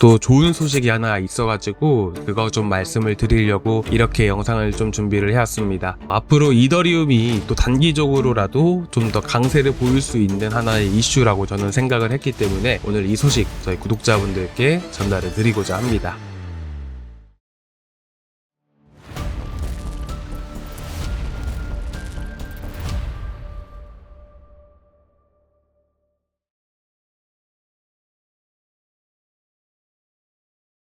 또 좋은 소식이 하나 있어가지고 그거 좀 말씀을 드리려고 이렇게 영상을 좀 준비를 해왔습니다. 앞으로 이더리움이 또 단기적으로라도 좀 더 강세를 보일 수 있는 하나의 이슈라고 저는 생각을 했기 때문에 오늘 이 소식 저희 구독자분들께 전달을 드리고자 합니다.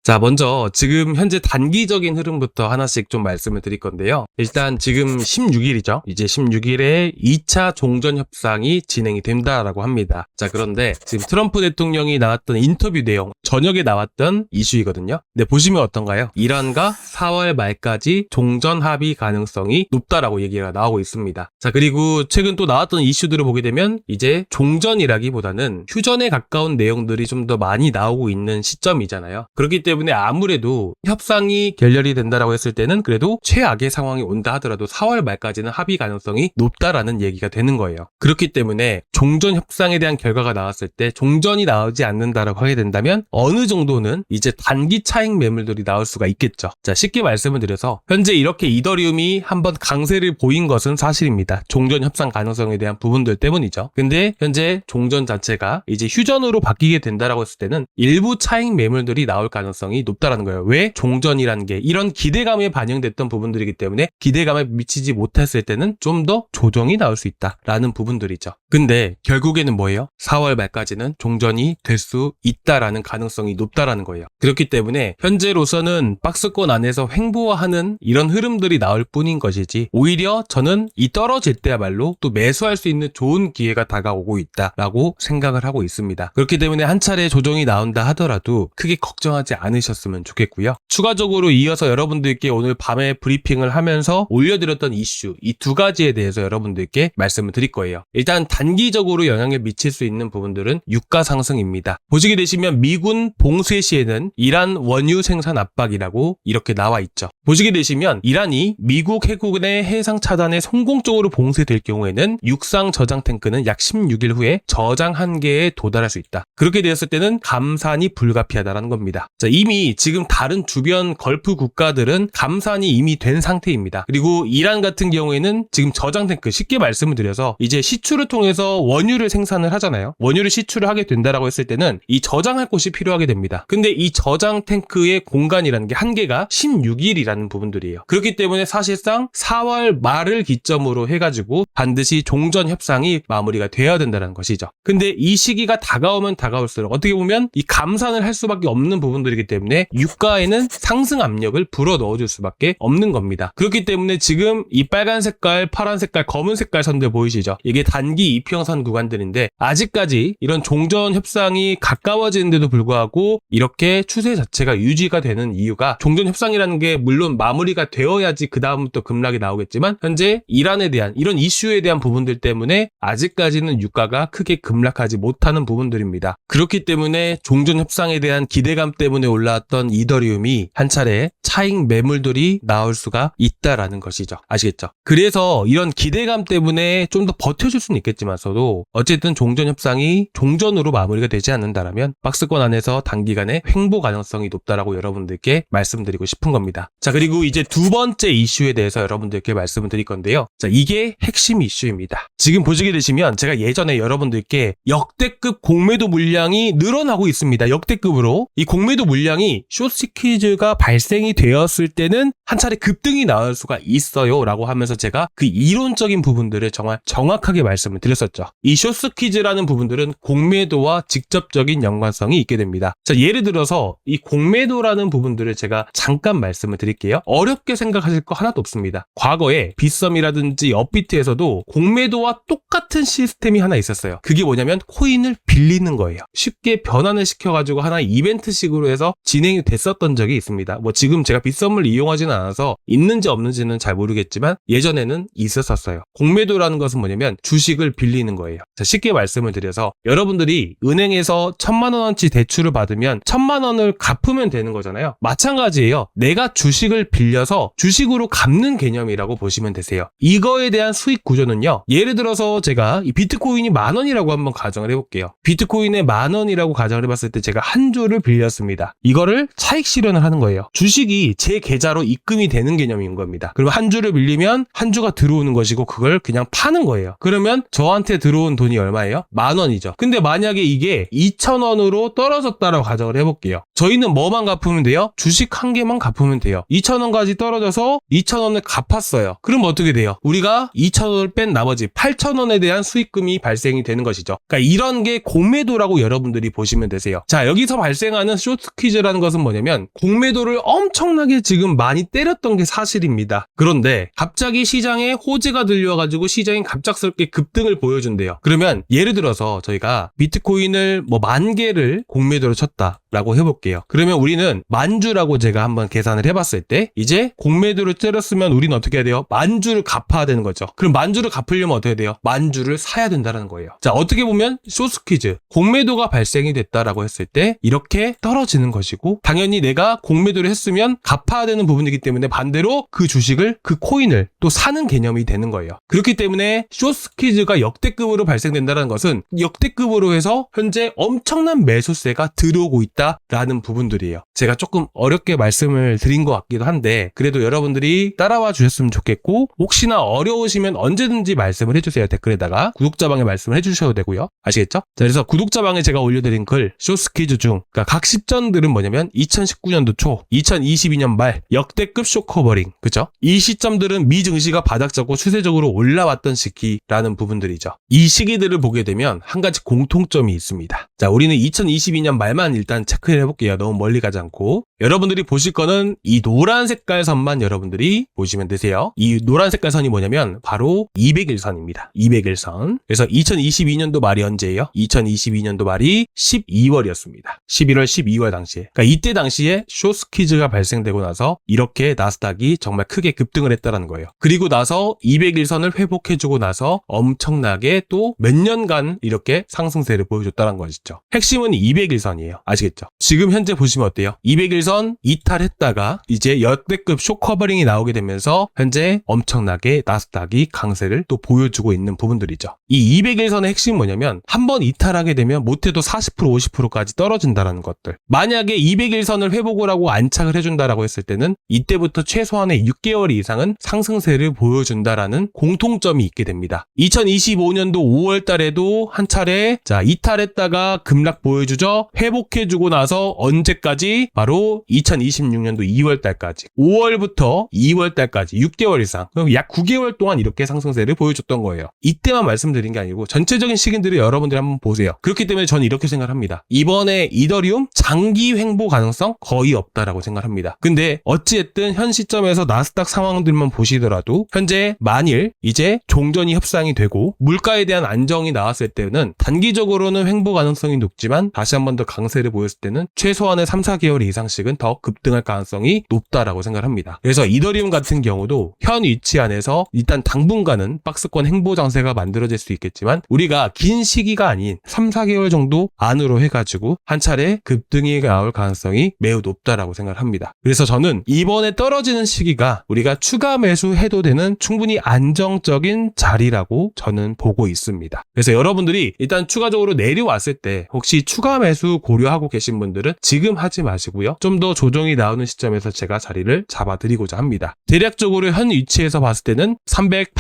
자, 먼저 지금 현재 단기적인 흐름부터 하나씩 좀 말씀을 드릴 건데요. 일단 지금 16일이죠. 이제 16일에 2차 종전 협상이 진행이 된다라고 합니다. 자, 그런데 지금 트럼프 대통령이 나왔던 인터뷰 내용, 저녁에 나왔던 이슈이거든요. 근데 보시면 어떤가요? 이란과 4월 말까지 종전 합의 가능성이 높다라고 얘기가 나오고 있습니다. 자, 그리고 최근 또 나왔던 이슈들을 보게 되면 이제 종전이라기보다는 휴전에 가까운 내용들이 좀 더 많이 나오고 있는 시점이잖아요. 그렇기 때문에 아무래도 협상이 결렬이 된다라고 했을 때는 그래도 최악의 상황이 온다 하더라도 4월 말까지는 합의 가능성이 높다라는 얘기가 되는 거예요. 그렇기 때문에 종전 협상에 대한 결과가 나왔을 때 종전이 나오지 않는다라고 하게 된다면 어느 정도는 이제 단기 차익 매물들이 나올 수가 있겠죠. 자, 쉽게 말씀을 드려서 현재 이렇게 이더리움이 한번 강세를 보인 것은 사실입니다. 종전 협상 가능성에 대한 부분들 때문이죠. 근데 현재 종전 자체가 이제 휴전으로 바뀌게 된다라고 했을 때는 일부 차익 매물들이 나올 가능성이 높다라는 거예요. 왜? 종전이라는 게 이런 기대감에 반영됐던 부분들이기 때문에 기대감에 미치지 못했을 때는 좀 더 조정이 나올 수 있다라는 부분들이죠. 근데 결국에는 뭐예요? 4월 말까지는 종전이 될 수 있다라는 가능성이 높다라는 거예요. 그렇기 때문에 현재로서는 박스권 안에서 횡보하는 이런 흐름들이 나올 뿐인 것이지 오히려 저는 이 떨어질 때야말로 또 매수할 수 있는 좋은 기회가 다가오고 있다라고 생각을 하고 있습니다. 그렇기 때문에 한 차례 조정이 나온다 하더라도 크게 걱정하지 않으셨으면 좋겠고요. 추가적으로 이어서 여러분들께 오늘 밤에 브리핑을 하면서 올려드렸던 이슈 이 두 가지에 대해서 여러분들께 말씀을 드릴 거예요. 일단 단기적으로 영향을 미칠 수 있는 부분들은 유가 상승입니다. 보시게 되시면 미군 봉쇄 시에는 이란 원유 생산 압박이라고 이렇게 나와 있죠. 보시게 되시면 이란이 미국 해군의 해상 차단에 성공적으로 봉쇄될 경우에는 육상 저장 탱크는 약 16일 후에 저장 한계에 도달할 수 있다. 그렇게 되었을 때는 감산이 불가피하다라는 겁니다. 자, 이미 지금 다른 주변 걸프 국가들은 감산이 이미 된 상태입니다. 그리고 이란 같은 경우에는 지금 저장 탱크 쉽게 말씀을 드려서 이제 시추를 통해서 원유를 생산을 하잖아요. 원유를 시추를 하게 된다라고 했을 때는 이 저장할 곳이 필요하게 됩니다. 근데 이 저장 탱크의 공간이라는 게 한계가 16일이라는 부분들이에요. 그렇기 때문에 사실상 4월 말을 기점으로 해가지고 반드시 종전 협상이 마무리가 되어야 된다는 것이죠. 근데 이 시기가 다가오면 다가올수록 어떻게 보면 이 감산을 할 수밖에 없는 부분들이기 때문에 유가에는 상승 압력을 불어 넣어줄 수밖에 없는 겁니다. 그렇기 때문에 지금 이 빨간 색깔, 파란 색깔, 검은 색깔 선들 보이시죠? 이게 단기 이평선 구간들인데 아직까지 이런 종전 협상이 가까워지는데도 불구하고 이렇게 추세 자체가 유지가 되는 이유가 종전 협상이라는 게 물론 마무리가 되어야지 그 다음부터 급락이 나오겠지만 현재 이란에 대한 이런 이슈에 대한 부분들 때문에 아직까지는 유가가 크게 급락하지 못하는 부분들입니다. 그렇기 때문에 종전 협상에 대한 기대감 때문에 올라왔던 이더리움이 한 차례 차익 매물들이 나올 수가 있다라는 것이죠. 아시겠죠? 그래서 이런 기대감 때문에 좀 더 버텨줄 수는 있겠지만서도 어쨌든 종전 협상이 종전으로 마무리가 되지 않는다라면 박스권 안에서 단기간에 횡보 가능성이 높다라고 여러분들께 말씀드리고 싶은 겁니다. 자, 그리고 이제 두 번째 이슈에 대해서 여러분들께 말씀을 드릴 건데요. 자, 이게 핵심 이슈입니다. 지금 보시게 되시면 제가 예전에 여러분들께 역대급 공매도 물량이 늘어나고 있습니다. 역대급으로 이 공매도 물량이 숏스퀴즈가 발생이 되었을 때는 한 차례 급등이 나올 수가 있어요 라고 하면서 제가 그 이론적인 부분들을 정말 정확하게 말씀을 드렸었죠. 이 숏스퀴즈라는 부분들은 공매도와 직접적인 연관성이 있게 됩니다. 자, 예를 들어서 이 공매도라는 부분들을 제가 잠깐 말씀을 드릴게요. 어렵게 생각하실 거 하나도 없습니다. 과거에 빗썸이라든지 업비트에서도 공매도와 똑같은 시스템이 하나 있었어요. 그게 뭐냐면 코인을 빌리는 거예요. 쉽게 변환을 시켜가지고 하나의 이벤트식으로 해서 진행이 됐었던 적이 있습니다. 뭐 지금 제가 빗썸을 이용하지는 않아서 있는지 없는지는 잘 모르겠지만 예전에는 있었었어요. 공매도라는 것은 뭐냐면 주식을 빌리는 거예요. 자, 쉽게 말씀을 드려서 여러분들이 은행에서 1,000만 원어치 대출을 받으면 1,000만 원을 갚으면 되는 거잖아요. 마찬가지예요. 내가 주식을 빌려서 주식으로 갚는 개념이라고 보시면 되세요. 이거에 대한 수익 구조는요. 예를 들어서 제가 이 비트코인이 10,000원이라고 한번 가정을 해볼게요. 비트코인에 10,000원이라고 가정을 해봤을 때 제가 한 주를 빌렸습니다. 이거를 차익 실현을 하는 거예요. 주식이 제 계좌로 입금이 되는 개념인 겁니다. 그리고 한 주를 빌리면 한 주가 들어오는 것이고 그걸 그냥 파는 거예요. 그러면 저한테 들어온 돈이 얼마예요? 10,000원이죠. 근데 만약에 이게 2,000원으로 떨어졌다라고 가정을 해볼게요. 저희는 뭐만 갚으면 돼요? 주식 한 개만 갚으면 돼요. 2,000원까지 떨어져서 2,000원을 갚았어요. 그럼 어떻게 돼요? 우리가 2,000원을 뺀 나머지 8,000원에 대한 수익금이 발생이 되는 것이죠. 그러니까 이런 게 공매도라고 여러분들이 보시면 되세요. 자, 여기서 발생하는 쇼트퀴즈라는 것은 뭐냐면 공매도를 엄청나게 지금 많이 때렸던 게 사실입니다. 그런데 갑자기 시장에 호재가 들려가지고 시장이 갑작스럽게 급등을 보여준대요. 그러면 예를 들어서 저희가 비트코인을 뭐 10,000개를 공매도로 쳤다라고 해볼게요. 그러면 우리는 10,000주라고 제가 한번 계산을 해봤을 때 이제 공매도를 때렸으면 우리는 어떻게 해야 돼요? 10,000주를 갚아야 되는 거죠. 그럼 10,000주를 갚으려면 어떻게 돼요? 10,000주를 사야 된다는 거예요. 자, 어떻게 보면 쇼트퀴즈 공매도가 발생이 됐다라고 했을 때 이렇게 떨어지는 것이고 당연히 내가 공매도를 했으면 갚아야 되는 부분이기 때문에 반대로 그 주식을 그 코인을 또 사는 개념이 되는 거예요. 그렇기 때문에 쇼트퀴즈가 역대급으로 발생된다는 것은 역대급으로 해서 현재 엄청난 매수세가 들어오고 있다라는 부분들이에요. 제가 조금 어렵게 말씀을 드린 것 같기도 한데 그래도 여러분들이 따라와 주셨으면 좋겠고 혹시나 어려우시면 언제든지 말씀을 해주세요. 댓글에다가 구독자방에 말씀을 해주셔도 되고요. 아시겠죠? 자, 그래서 구독자방에 제가 올려드린 글 쇼트퀴즈 중 그러니까 각 시점들은 뭐냐면 2019년도 초, 2022년 말 역대급 쇼커버링 그죠? 이 시점들은 미 증시가 바닥 잡고 추세적으로 올라왔던 시기라는 부분들이죠. 이 시기들을 보게 되면 한 가지 공통점이 있습니다. 자, 우리는 2022년 말만 일단 체크를 해볼게요. 너무 멀리 가지 않고 여러분들이 보실 거는 이 노란 색깔 선만 여러분들이 보시면 되세요. 이 노란 색깔 선이 뭐냐면 바로 200일선입니다. 200일선. 그래서 2022년도 말이 언제예요? 2022년도 말이 12월이었습니다. 11월, 12월 당시에. 그러니까 이때 당시에 쇼트퀴즈가 발생되고 나서 이렇게 나스닥이 정말 크게 급등을 했다는 거예요. 그리고 나서 200일선을 회복해주고 나서 엄청나게 또 몇 년간 이렇게 상승세를 보여줬다는 것이죠. 핵심은 200일선이에요. 아시겠죠? 지금 현재 보시면 어때요? 200일선 이탈했다가 이제 역대급 쇼커버링이 나오게 되면서 현재 엄청나게 나스닥이 강세를 또 보여주고 있는 부분들이죠. 이 200일선의 핵심은 뭐냐면 한번 이탈하게 되면 못해도 40% 50%까지 떨어진다는 것들. 만약에 200일선을 회복을 하고 안착을 해준다라고 했을 때는 이때부터 최소한의 6개월 이상은 상승세를 보여준다라는 공통점이 있게 됩니다. 2025년도 5월 달에도 한 차례 자 이탈했다가 급락 보여주죠. 회복해주고 나서 언제까지? 바로 2026년도 2월 달까지 5월부터 2월 달까지 6개월 이상 그럼 약 9개월 동안 이렇게 상승세를 보여줬던 거예요. 이때만 말씀드린 게 아니고 전체적인 시기들을 여러분들이 한번 보세요. 그렇기 때문에 저는 이렇게 생각합니다. 이번에 이더리움 장기 횡보 가능성 거의 없다라고 생각합니다. 근데 어찌됐든 현 시점에서 나스닥 상황들만 보시더라도 현재 만일 이제 종전이 협상이 되고 물가에 대한 안정이 나왔을 때는 단기적으로는 횡보 가능성이 높지만 다시 한 번 더 강세를 보였을 때는 최소한의 3, 4개월 이상씩은 더 급등할 가능성이 높다라고 생각합니다. 그래서 이더리움 같은 경우도 현 위치 안에서 일단 당분간은 박스권 횡보 장세가 만들어질 수 있겠지만 우리가 긴 시기가 아닌 3, 4개월 정도 안으로 해가지고 한 차례 급등이 나올 가능성이 매우 높다라고 생각을 합니다. 그래서 저는 이번에 떨어지는 시기가 우리가 추가 매수해도 되는 충분히 안정적인 자리라고 저는 보고 있습니다. 그래서 여러분들이 일단 추가적으로 내려왔을 때 혹시 추가 매수 고려하고 계신 분들은 지금 하지 마시고요. 좀 더 조정이 나오는 시점에서 제가 자리를 잡아드리고자 합니다. 대략적으로 현 위치에서 봤을 때는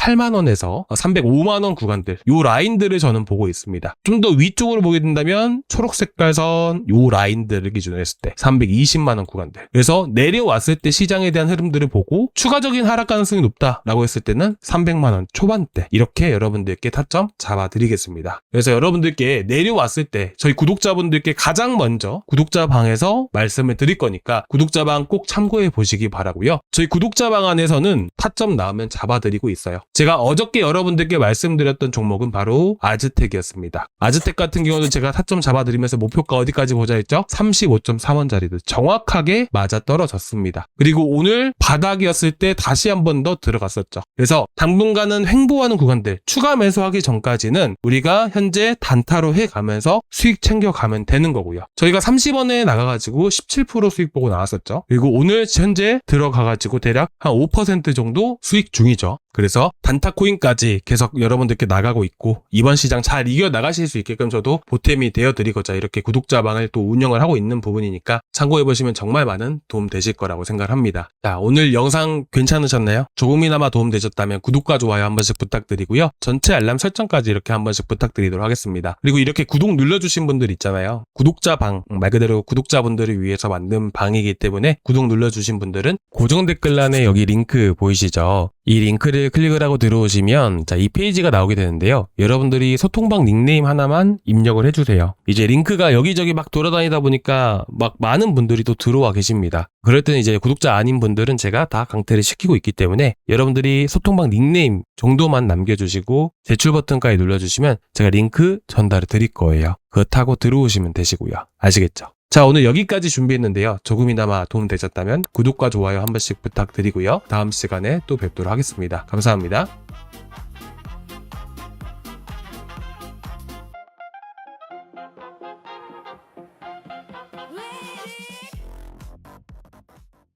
308만원에서 305만원 구간들 요 라인들을 저는 보고 있습니다. 좀 더 위쪽으로 보게 된다면 초록색깔 선 요 라인들을 기준으로 했을 때 320만원 구간들 그래서 내려왔을 때 시장에 대한 흐름들을 보고 추가적인 하락 가능성이 높다라고 했을 때는 300만원 초반대 이렇게 여러분들께 타점 잡아드리겠습니다. 그래서 여러분들께 내려왔을 때 저희 구독자분들께 가장 먼저 방이죠. 구독자 방에서 말씀을 드릴 거니까 구독자 방 꼭 참고해 보시기 바라고요. 저희 구독자 방 안에서는 타점 나오면 잡아드리고 있어요. 제가 어저께 여러분들께 말씀드렸던 종목은 바로 아즈텍이었습니다. 아즈텍 같은 경우는 제가 타점 잡아드리면서 목표가 어디까지 보자 했죠? 35.3원짜리도 정확하게 맞아 떨어졌습니다. 그리고 오늘 바닥이었을 때 다시 한 번 더 들어갔었죠. 그래서 당분간은 횡보하는 구간들 추가 매수하기 전까지는 우리가 현재 단타로 해가면서 수익 챙겨가면 되는 거고요. 저희가 30원에 나가가지고 17% 수익 보고 나왔었죠. 그리고 오늘 현재 들어가가지고 대략 한 5% 정도 수익 중이죠. 그래서 단타 코인까지 계속 여러분들께 나가고 있고 이번 시장 잘 이겨 나가실 수 있게끔 저도 보탬이 되어드리고자 이렇게 구독자방을 또 운영을 하고 있는 부분이니까 참고해보시면 정말 많은 도움 되실 거라고 생각합니다. 자, 오늘 영상 괜찮으셨나요? 조금이나마 도움 되셨다면 구독과 좋아요 한 번씩 부탁드리고요. 전체 알람 설정까지 이렇게 한 번씩 부탁드리도록 하겠습니다. 그리고 이렇게 구독 눌러주신 분들 있잖아요. 구독자방, 말 그대로 구독자분들을 위해서 만든 방이기 때문에 구독 눌러주신 분들은 고정 댓글란에 여기 링크 보이시죠? 이 링크를 클릭을 하고 들어오시면 자, 이 페이지가 나오게 되는데요. 여러분들이 소통방 닉네임 하나만 입력을 해주세요. 이제 링크가 여기저기 막 돌아다니다 보니까 막 많은 분들이 또 들어와 계십니다. 그럴 때는 이제 구독자 아닌 분들은 제가 다 강퇴를 시키고 있기 때문에 여러분들이 소통방 닉네임 정도만 남겨주시고 제출 버튼까지 눌러주시면 제가 링크 전달을 드릴 거예요. 그거 타고 들어오시면 되시고요. 아시겠죠? 자, 오늘 여기까지 준비했는데요. 조금이나마 도움 되셨다면 구독과 좋아요 한 번씩 부탁드리고요. 다음 시간에 또 뵙도록 하겠습니다. 감사합니다.